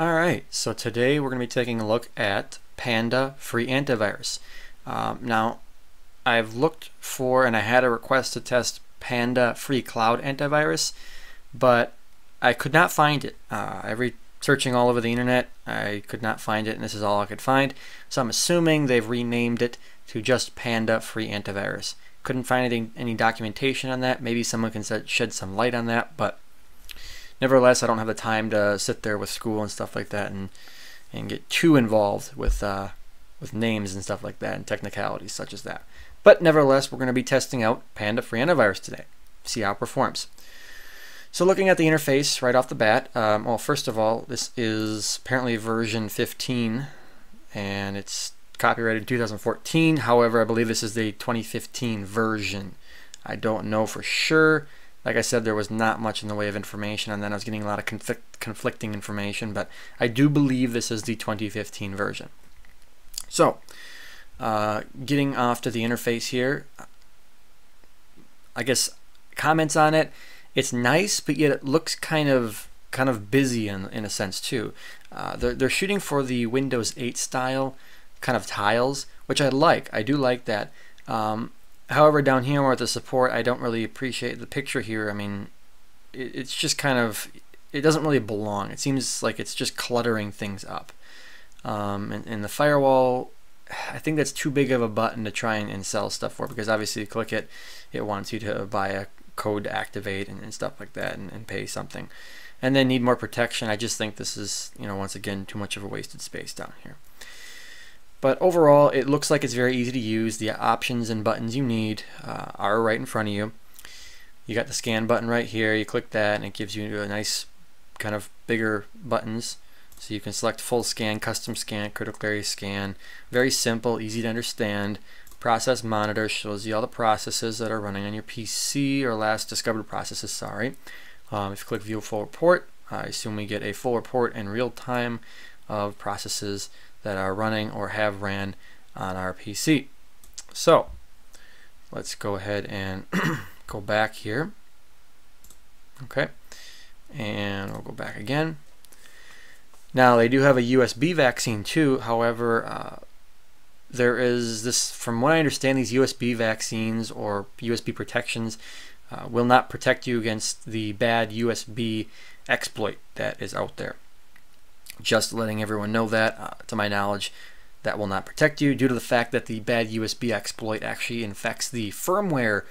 Alright, so today we're going to be taking a look at Panda free antivirus. Now, I've looked for and I had a request to test Panda free cloud antivirus, but I could not find it. Searching all over the internet, I could not find it, and this is all I could find. So I'm assuming they've renamed it to just Panda free antivirus. Couldn't find any documentation on that. Maybe someone can shed some light on that, but nevertheless, I don't have the time to sit there with school and stuff like that and get too involved with names and stuff like that and technicalities such as that. But nevertheless, we're going to be testing out Panda free antivirus today. See how it performs. So looking at the interface right off the bat, well, first of all, this is apparently version 15, and it's copyrighted in 2014. However, I believe this is the 2015 version. I don't know for sure. Like I said, there was not much in the way of information, and then I was getting a lot of conflicting information, but I do believe this is the 2015 version. So, getting off to the interface here, I guess comments on it. It's nice, but yet it looks kind of busy in a sense too. They're shooting for the Windows 8 style kind of tiles, which I like. I do like that. However, down here with the support, I don't really appreciate the picture here. I mean, it's just kind of, it doesn't really belong. It seems like it's just cluttering things up. And the firewall, I think that's too big of a button to try and sell stuff for, because obviously you click it, it wants you to buy a code to activate and stuff like that and pay something. And then need more protection. I just think this is, once again, too much of a wasted space down here. But overall, it looks like it's very easy to use. The options and buttons you need are right in front of you. You got the scan button right here. You click that and it gives you a nice kind of bigger buttons. So you can select full scan, custom scan, critical area scan. Very simple, easy to understand. Process monitor shows you all the processes that are running on your PC, or last discovered processes, sorry. If you click view full report, I assume we get a full report in real time of processes that are running or have ran on our PC. So let's go ahead and go back here. Okay, and we'll go back again. Now they do have a USB vaccine too. However, there is this, from what I understand, these USB vaccines or USB protections will not protect you against the bad USB exploit that is out there. Just letting everyone know that, to my knowledge, that will not protect you due to the fact that the bad USB exploit actually infects the firmware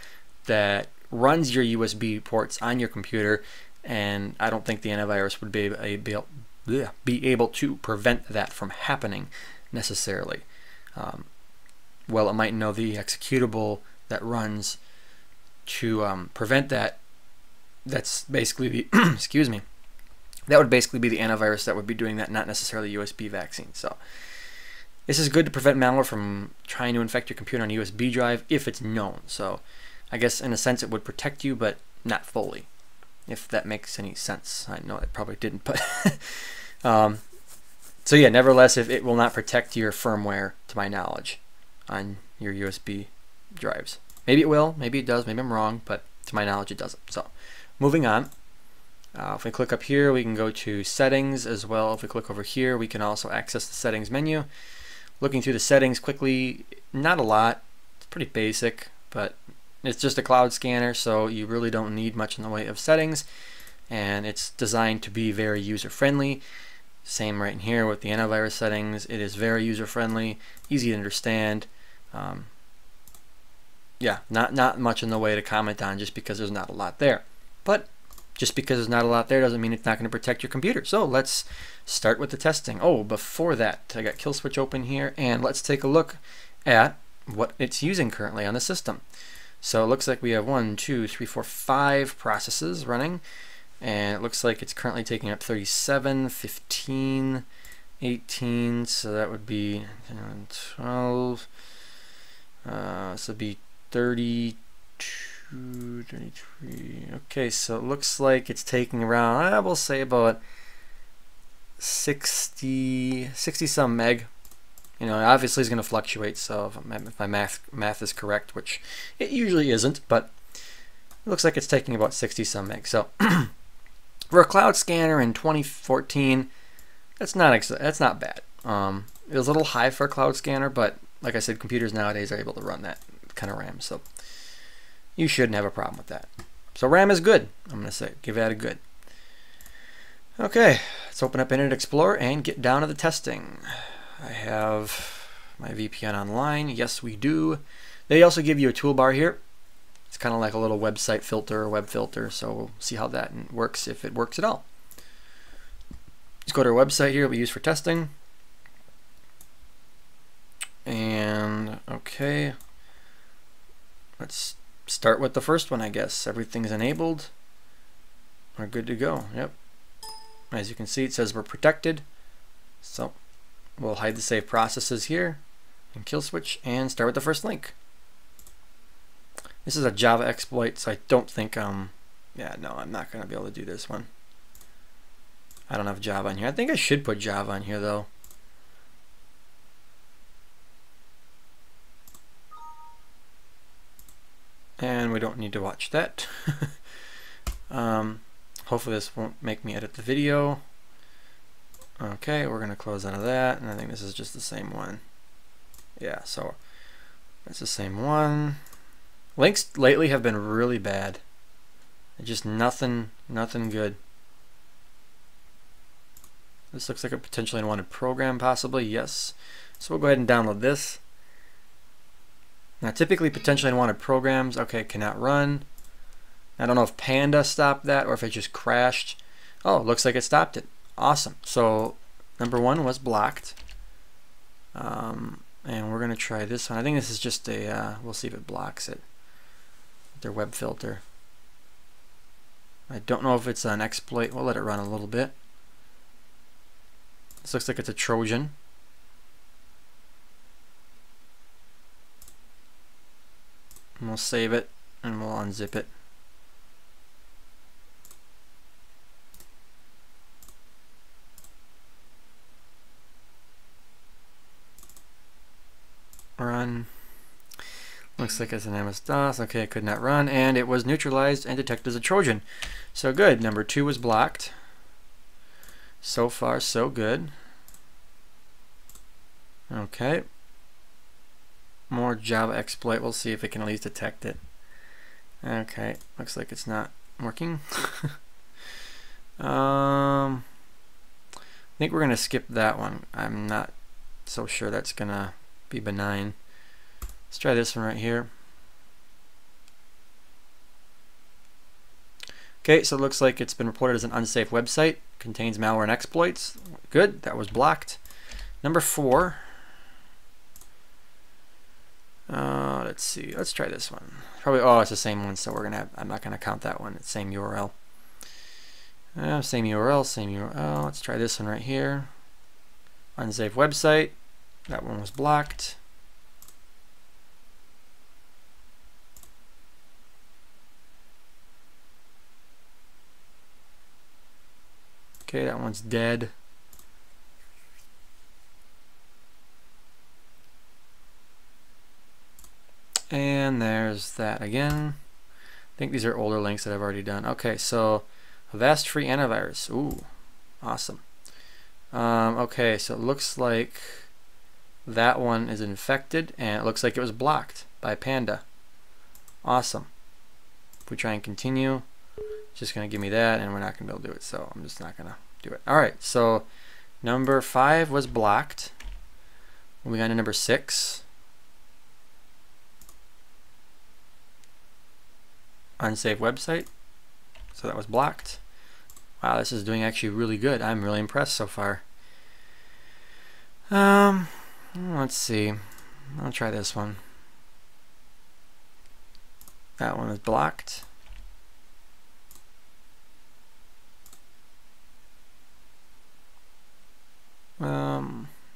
that runs your USB ports on your computer, and I don't think the antivirus would be able to prevent that from happening necessarily. Well, it might know the executable that runs to prevent that. That's basically the excuse me. That would basically be the antivirus that would be doing that, not necessarily USB vaccine. So this is good to prevent malware from trying to infect your computer on a USB drive if it's known. So I guess in a sense it would protect you, but not fully, if that makes any sense. I know it probably didn't, but so yeah, nevertheless, if it will not protect your firmware, to my knowledge, on your USB drives. Maybe it will, maybe it does, maybe I'm wrong, but to my knowledge it doesn't. So moving on. If we click up here, we can go to settings as well. If we click over here, we can also access the settings menu. Looking through the settings quickly, not a lot. It's pretty basic, but it's just a cloud scanner, so you really don't need much in the way of settings, and it's designed to be very user-friendly. Same right in here with the antivirus settings. It is very user-friendly, easy to understand. Yeah, not much in the way to comment on, just because there's not a lot there. But just because there's not a lot there doesn't mean it's not going to protect your computer. So let's start with the testing. Oh, before that, I got kill switch open here, and let's take a look at what it's using currently on the system. So it looks like we have 1, 2, 3, 4, 5 processes running, and it looks like it's currently taking up 37, 15, 18, so that would be 12, this would be 32, 33. Okay, so it looks like it's taking around, I will say about 60 some meg. Obviously it's going to fluctuate, so if my math is correct, which it usually isn't, but it looks like it's taking about 60 some meg. So for a cloud scanner in 2014, That's not bad. It was a little high for a cloud scanner, but like I said, computers nowadays are able to run that kind of RAM, so you shouldn't have a problem with that. So RAM is good. I'm gonna say give that a good. Okay, let's open up Internet Explorer and get down to the testing. I have my VPN online. Yes, we do. They also give you a toolbar here. It's kind of like a little website filter or web filter, so we'll see how that works, if it works at all. Let's go to our website here we use for testing. And okay, let's start with the first one, I guess. Everything's enabled. We're good to go. Yep. As you can see, it says we're protected. So we'll hide the saved processes here and kill switch and start with the first link. This is a Java exploit, so I don't think yeah, no, I'm not gonna be able to do this one. I don't have Java on here. I think I should put Java on here though. And we don't need to watch that. Hopefully this won't make me edit the video. Okay, we're gonna close out of that, and I think this is just the same one. Yeah, so it's the same one. Links lately have been really bad. Just nothing good. This looks like a potentially unwanted program, possibly. Yes. So we'll go ahead and download this. Now, typically, potentially unwanted programs, okay, cannot run. I don't know if Panda stopped that or if it just crashed. Oh, looks like it stopped it. Awesome. So number one was blocked. And we're going to try this one. I think this is just a, we'll see if it blocks it. Their web filter. I don't know if it's an exploit. We'll let it run a little bit. This looks like it's a Trojan. And we'll save it and we'll unzip it. Run. Looks like it's an MS-DOS. Okay, it could not run, and it was neutralized and detected as a Trojan. So good. Number two was blocked. So far, so good. Okay. More Java exploit. We'll see if it can at least detect it. Okay, looks like it's not working. I think we're gonna skip that one. I'm not so sure that's gonna be benign. Let's try this one right here. Okay, so it looks like it's been reported as an unsafe website. Contains malware and exploits. Good, that was blocked. Number four. Let's see. Let's try this one. Probably. Oh, it's the same one. So we're gonna have. I'm not gonna count that one. It's same URL. Same URL. Same URL. Let's try this one right here. Unsafe website. That one was blocked. Okay, that one's dead. And there's that again. I think these are older links that I've already done. Okay, so Avast free antivirus. Ooh, awesome. Okay, so it looks like that one is infected, and it looks like it was blocked by Panda. Awesome. If we try and continue, it's just going to give me that, and we're not going to be able to do it, so I'm just not going to do it. Alright, so number 5 was blocked. Moving on to number 6. Unsafe website. So that was blocked. Wow, this is doing actually really good. I'm really impressed so far. Let's see. I'll try this one. That one is blocked.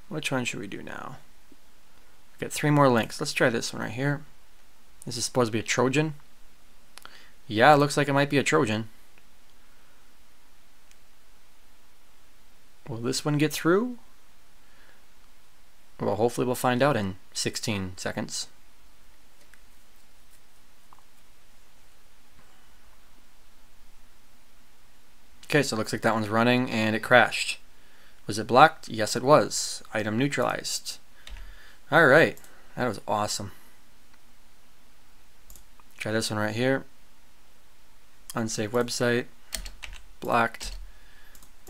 Which one should we do now? We've got 3 more links. Let's try this one right here. This is supposed to be a Trojan. Yeah, it looks like it might be a Trojan. Will this one get through? Well, hopefully we'll find out in 16 seconds. Okay, so it looks like that one's running and it crashed. Was it blocked? Yes, it was. Item neutralized. All right, that was awesome. Try this one right here. Unsafe website, blocked.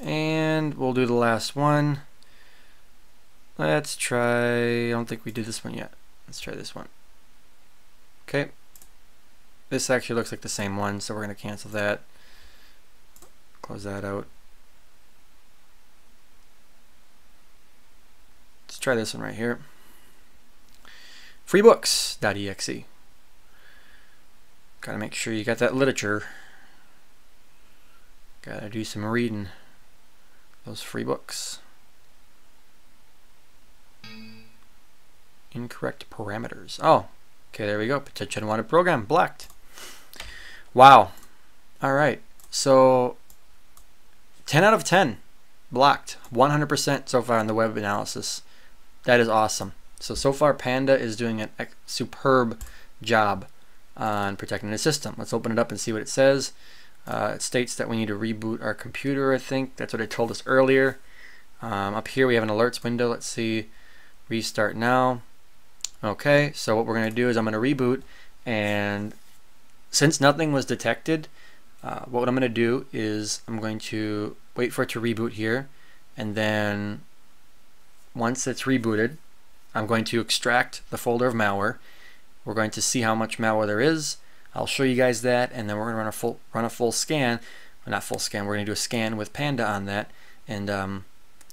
And we'll do the last one. Let's try, I don't think we did this one yet. Let's try this one. Okay. This actually looks like the same one, so we're going to cancel that. Close that out. Let's try this one right here. Freebooks.exe. Gotta make sure you got that literature. Gotta do some reading. Those free books. Incorrect parameters. Oh, okay, there we go. Potential unwanted program blocked. Wow. All right. So 10 out of 10 blocked. 100% so far in the web analysis. That is awesome. So far Panda is doing a superb job on protecting the system. Let's open it up and see what it says. It states that we need to reboot our computer, I think. That's what it told us earlier. Up here we have an alerts window. Let's see. Restart now. Okay, so what we're going to do is I'm going to reboot, and since nothing was detected, what I'm going to do is I'm going to wait for it to reboot here, and then once it's rebooted, I'm going to extract the folder of malware. We're going to see how much malware there is. I'll show you guys that, and then we're going to run a full scan. Well, not full scan. We're going to do a scan with Panda on that, and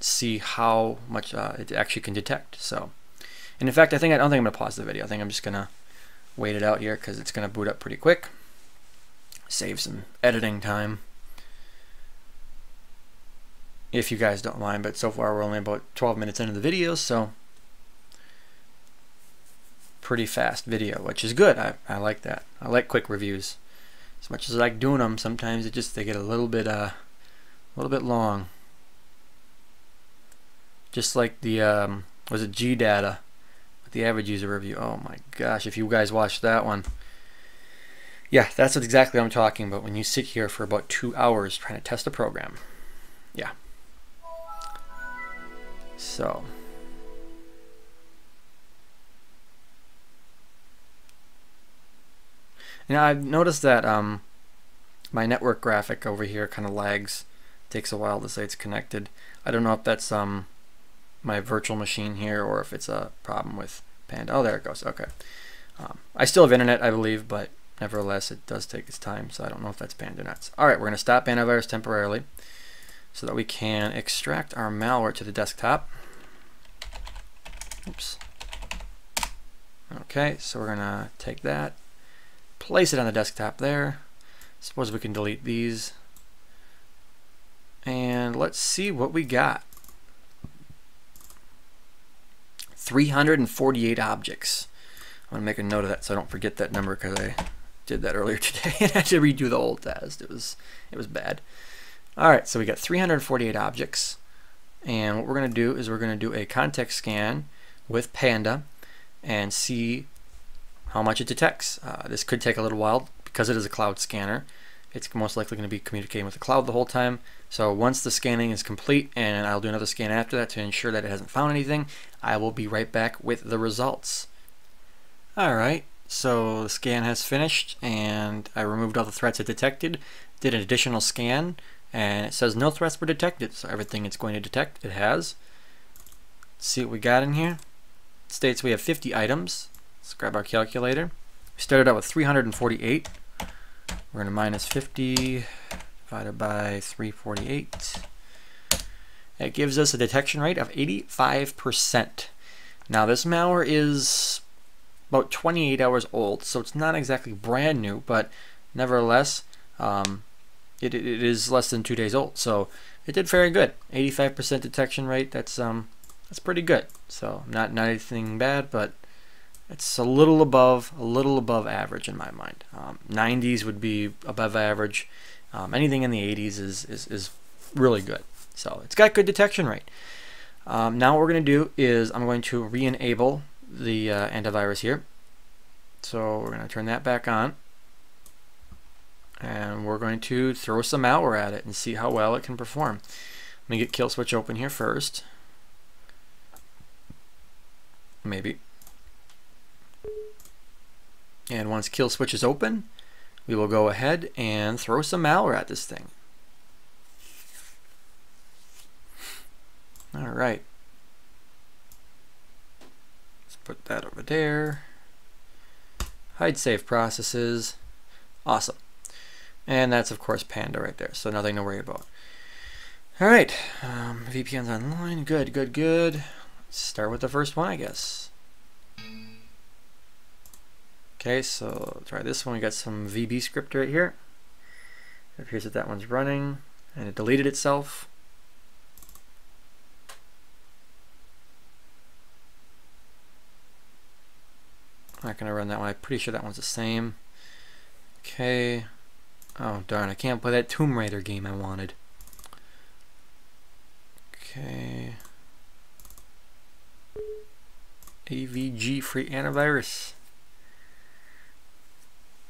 see how much it actually can detect. So, and in fact, I don't think I'm going to pause the video. I think I'm just going to wait it out here because it's going to boot up pretty quick. Save some editing time, if you guys don't mind. But so far, we're only about 12 minutes into the video, so pretty fast video, which is good. I like that. I like quick reviews. As much as I like doing them, sometimes they get a little bit long. Just like the was it G data with the average user review. Oh my gosh, if you guys watched that one. Yeah, that's exactly what I'm talking about. When you sit here for about 2 hours trying to test a program. Yeah. So now I've noticed that my network graphic over here kind of lags. Takes a while to say it's connected. I don't know if that's my virtual machine here or if it's a problem with Panda. Oh, there it goes. Okay. I still have internet, I believe, but nevertheless it does take its time, so I don't know if that's Panda or not. Alright, we're going to stop antivirus temporarily so that we can extract our malware to the desktop. Oops. Okay, so we're going to take that, place it on the desktop there. Suppose we can delete these. And let's see what we got. 348 objects. I'm going to make a note of that so I don't forget that number because I did that earlier today and I had to redo the old test. It was bad. Alright, so we got 348 objects. And what we're going to do is we're going to do a context scan with Panda and see how much it detects. This could take a little while because it is a cloud scanner. It's most likely going to be communicating with the cloud the whole time. So once the scanning is complete, and I'll do another scan after that to ensure that it hasn't found anything, I will be right back with the results. Alright, so the scan has finished and I removed all the threats it detected, did an additional scan, and it says no threats were detected. So everything it's going to detect, it has. Let's see what we got in here. It states we have 50 items. Let's grab our calculator. We started out with 348. We're going to minus 50 divided by 348. That gives us a detection rate of 85%. Now this malware is about 28 hours old, so it's not exactly brand new, but nevertheless, it is less than 2 days old. So it did very good. 85% detection rate. That's pretty good. So not anything bad, but it's a little above average in my mind. 90s would be above average. Anything in the 80s is really good. So it's got good detection rate. Now what we're going to do is I'm going to re-enable the antivirus here. So we're going to turn that back on. And we're going to throw some malware at it and see how well it can perform. me get kill switch open here first. Maybe. And once kill switch is open, we will go ahead and throw some malware at this thing. All right. Let's put that over there. Hide save processes. Awesome. And that's of course Panda right there, so nothing to worry about. All right, VPN's online. Good, good, good. Let's start with the first one, I guess. Okay, so try this one. We got some VB script right here. It appears that one's running, and it deleted itself. I'm not gonna run that one. I'm pretty sure that one's the same. Okay. Oh darn! I can't play that Tomb Raider game I wanted. Okay. AVG free antivirus.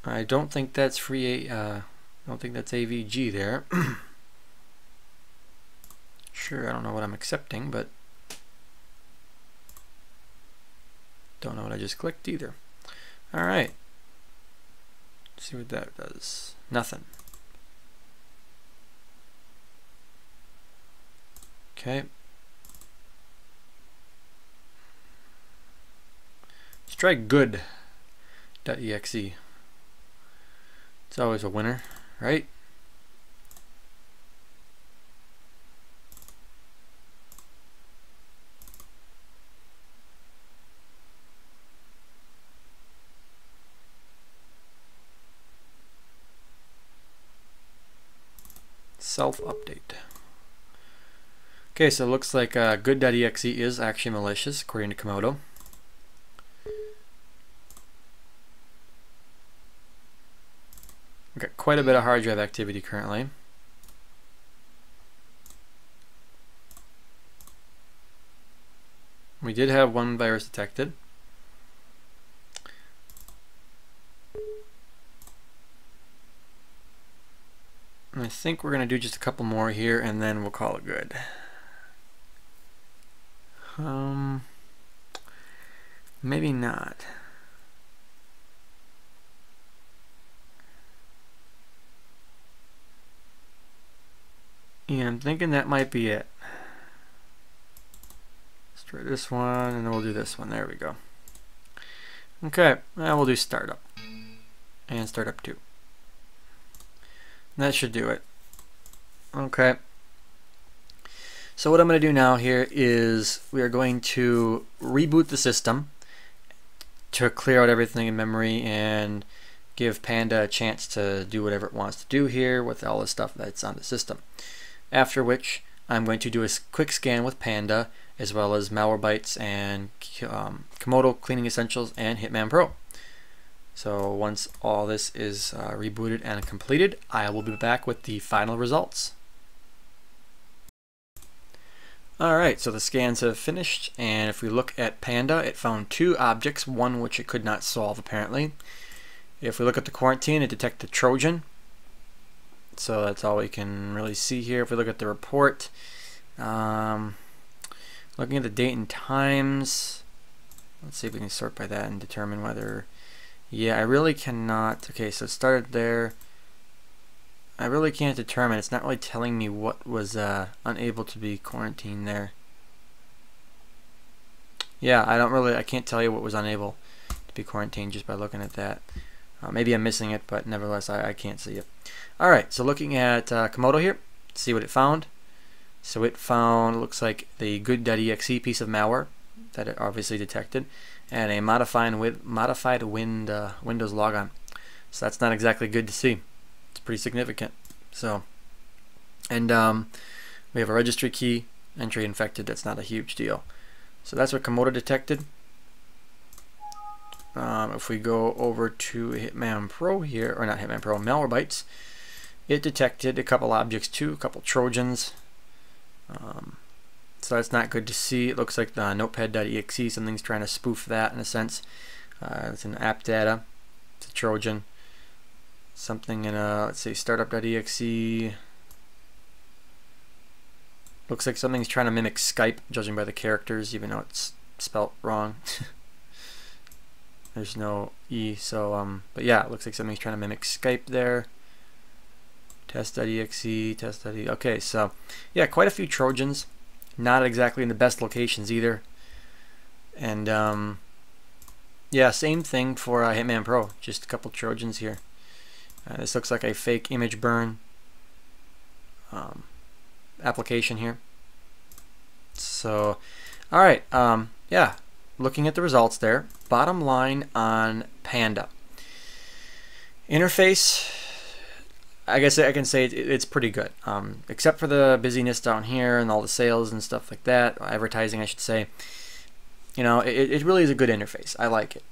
I don't think that's free. I don't think that's AVG there. Sure, I don't know what I'm accepting, but don't know what I just clicked either. All right. Let's see what that does. Nothing. Okay. Let's try good.exe. It's always a winner, right? Self-update. Okay, so it looks like good.exe is actually malicious, according to Komodo. We've got quite a bit of hard drive activity currently. We did have one virus detected. I think we're going to do just a couple more here and then we'll call it good. Maybe not. Yeah, I'm thinking that might be it. Let's try this one and then we'll do this one. There we go. Okay, now we'll do startup and startup 2. That should do it. Okay. So what I'm going to do now here is we are going to reboot the system to clear out everything in memory and give Panda a chance to do whatever it wants to do here with all the stuff that's on the system. After which I'm going to do a quick scan with Panda as well as Malwarebytes and Komodo Cleaning Essentials and Hitman Pro. So once all this is rebooted and completed, I will be back with the final results. Alright, so the scans have finished, and if we look at Panda, it found 2 objects, one which it could not solve apparently. If we look at the quarantine, it detected Trojan. So that's all we can really see here. If we look at the report, looking at the date and times, let's see if we can sort by that and determine whether... Yeah, I really cannot. Okay, so it started there. I really can't determine. It's not really telling me what was unable to be quarantined there. Yeah, I can't tell you what was unable to be quarantined just by looking at that. Maybe I'm missing it, but nevertheless, I can't see it. Alright, so looking at Komodo here, see what it found. So it found, looks like the good.exe piece of malware that it obviously detected, and a modified Windows logon. So that's not exactly good to see. It's pretty significant. So, and we have a registry key entry infected. That's not a huge deal. So that's what Komodo detected. If we go over to Hitman Pro here, or not Hitman Pro, Malwarebytes, it detected a couple objects too, a couple Trojans. So that's not good to see. It looks like the notepad.exe, something's trying to spoof that in a sense. It's an app data. It's a Trojan. Something in a, let's see, startup.exe. Looks like something's trying to mimic Skype, judging by the characters, even though it's spelt wrong. There's no E, so but yeah, it looks like something's trying to mimic Skype there. Test.exe, test.exe. Okay, so yeah, quite a few Trojans. Not exactly in the best locations either. And yeah, same thing for Hitman Pro. Just a couple Trojans here. This looks like a fake image burn application here. So, all right, yeah, looking at the results there. Bottom line on Panda. Interface, I guess I can say it's pretty good, except for the busyness down here and all the sales and stuff like that, advertising I should say. You know, it really is a good interface. I like it.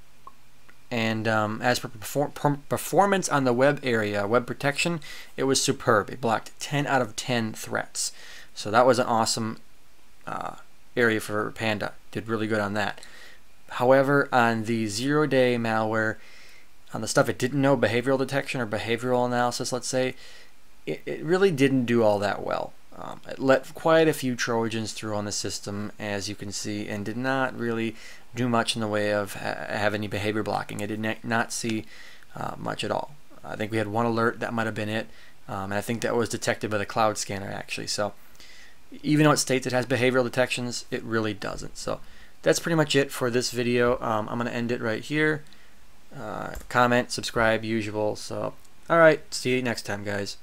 And as for performance on the web area, web protection, it was superb. It blocked 10 out of 10 threats. So that was an awesome area for Panda. Did really good on that. However, on the 0-day malware, on the stuff it didn't know, behavioral detection or behavioral analysis, let's say, it really didn't do all that well. It let quite a few Trojans through on the system, as you can see, and did not really do much in the way of have any behavior blocking. It did not see much at all. I think we had one alert, that might have been it, and I think that was detected by the cloud scanner actually. So even though it states it has behavioral detections, it really doesn't. So that's pretty much it for this video. I'm going to end it right here. Comment, subscribe, usual. So all right, see you next time, guys.